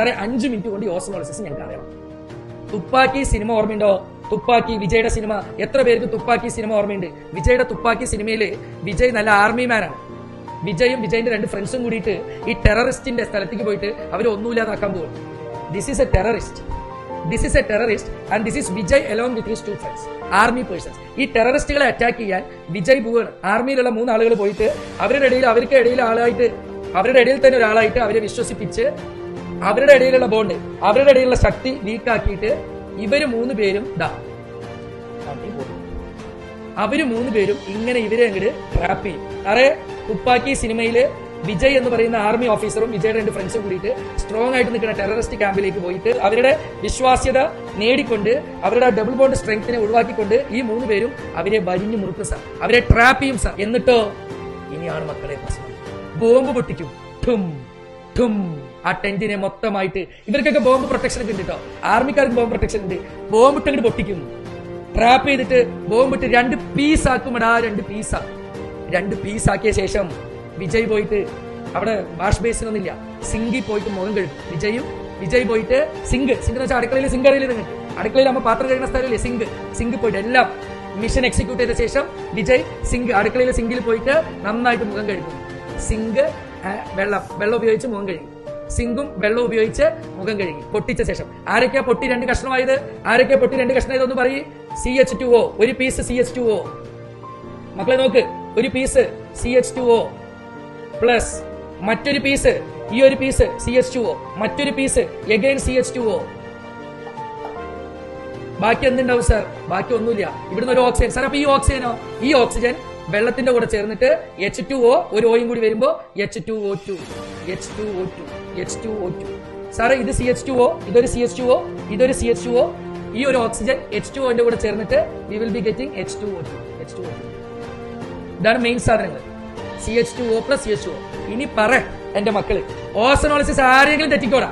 സാറേ 5 മിനിറ്റ് കൊണ്ട് ഈ ഓസമോളിസിസ് ഞങ്ങൾക്ക് അറിയണം. തുപ്പാക്കി സിനിമ ഓർമ്മയുണ്ടോ? തുപ്പാക്കി, വിജയുടെ സിനിമ. എത്ര പേർക്ക് തുപ്പാക്കി സിനിമ ഓർമ്മയുണ്ട്? വിജയുടെ തുപ്പാക്കി സിനിമയില് വിജയ് നല്ല ആർമിമാനാണ്. വിജയും വിജയിന്റെ 2 ഫ്രണ്ട്സും കൂടിയിട്ട് ഈ ടെററിസ്റ്റിന്റെ സ്ഥലത്തേക്ക് പോയിട്ട് അവർ ഒന്നുമില്ലാതാക്കാൻ പോകും. This is a terrorist. This is a terrorist and this is Vijay along with his 2 friends, army persons. ഈ ടെററിസ്റ്റുകളെ അറ്റാക്ക് ചെയ്യാൻ വിജയ് പോവാണ്. ആർമിയിലുള്ള 3 ആളുകൾ പോയിട്ട് അവരുടെ ഇടയിൽ തന്നെ ഒരാളായിട്ട് അവരെ വിശ്വസിപ്പിച്ച് അവരുടെ ഇടയിലുള്ള ബോണ്ട്, അവരുടെ ഇടയിലുള്ള ശക്തി വീക്കാക്കിയിട്ട് ഇവര് 3 പേരും അവര് 3 പേരും ഇങ്ങനെ ഇവരെ അങ്ങോട്ട് ട്രാപ്പ് ചെയ്യും. അറേ തുപ്പാക്കി സിനിമയില് വിജയ് എന്ന് പറയുന്ന ആർമി ഓഫീസറും വിജയുടെ 2 ഫ്രണ്ട്സും കൂടിയിട്ട് സ്ട്രോങ് ആയിട്ട് നിൽക്കുന്ന ടെററിസ്റ്റ് ക്യാമ്പിലേക്ക് പോയിട്ട് അവരുടെ വിശ്വാസ്യത നേടിക്കൊണ്ട് അവരുടെ ഡബിൾ ബോണ്ട് സ്ട്രെങ്ത്തിനെ ഒഴിവാക്കിക്കൊണ്ട് ഈ 3 പേരും അവരെ വരിഞ്ഞു മുറുക്കും സാർ, അവരെ ട്രാപ്പ് ചെയ്യും സാർ. എന്നിട്ടോ ഇനിയാണ് മക്കളെ പ്രശ്നം. ബോംബ് പൊട്ടിക്കും. ഠും ഠും. ആ ടെന്റിനെ മൊത്തമായിട്ട് ഇവർക്കൊക്കെ ബോംബ് പ്രൊട്ടക്ഷൻ ഒക്കെ ഉണ്ട് കേട്ടോ. ആർമിക്കാർക്ക് ബോംബ് പ്രൊട്ടക്ഷൻ ഉണ്ട്. ബോംബ് ഇട്ടങ്ങോട്ട് പൊട്ടിക്കും. ട്രാപ്പ് ചെയ്തിട്ട് ബോംബിട്ട് 2 പീസ് ആക്കുമടാ. 2 പീസ് ആക്കിയ ശേഷം വിജയ് പോയിട്ട് അവിടെ വാഷ് ബേസിനൊന്നുമില്ല, സിങ്കിൽ പോയിട്ട് മുഖം കഴുകും. വിജയ് പോയിട്ട് സിങ്ക് എന്ന് വെച്ചാൽ അടുക്കളയിൽ സിങ്ക് അറിയില്ല നിങ്ങൾക്ക്? അടുക്കളയിൽ നമ്മൾ പാത്രം കഴിയുന്ന സ്ഥലമില്ലേ സിങ്ക് പോയിട്ട് എല്ലാം മിഷൻ എക്സിക്യൂട്ട് ചെയ്ത ശേഷം വിജയ് അടുക്കളയിലെ സിങ്കിൽ പോയിട്ട് നന്നായിട്ട് മുഖം കഴുകും. സിങ്ക് വെള്ളം ഉപയോഗിച്ച് മുഖം കഴുകി, സിങ്കും വെള്ളം ഉപയോഗിച്ച് മുഖം കഴുകി പൊട്ടിച്ച ശേഷം ആരൊക്കെയാ പൊട്ടി 2 കഷ്ണമായത്? ഒന്ന് പറയും. CH2O, ഒരു പീസ് CH2O. മക്കളെ നോക്ക്, ഒരു പീസ് CH2O പ്ലസ് മറ്റൊരു പീസ്, ഈ ഒരു പീസ് CH2O, മറ്റൊരു പീസ് എഗൈൻ CH2O. ബാക്കി എന്തുണ്ടാവും സാർ? ബാക്കി ഒന്നുമില്ല. ഇവിടുന്ന് ഒരു ഓക്സിജൻ സാർ. അപ്പൊ ഈ ഓക്സിജൻ വെള്ളത്തിന്റെ കൂടെ ചേർന്നിട്ട് H2O, ഒരു ഓയും കൂടി വരുമ്പോ H2O2. സാറേ ഇത് CH2O, ഇതൊരു CH2O, ഇതൊരു CH2O. ഈ ഒരു ഓക്സിജൻ H2O കൂടെ ചേർന്നിട്ട് we will be getting H2O2. ഇതാണ് മെയിൻ സാധനങ്ങൾ. CH2O plus CH2O. ഇനി പറ എന്റെ മക്കള്, ഓസോണോളിസിസ് ആരെങ്കിലും തെറ്റിക്കോടാ?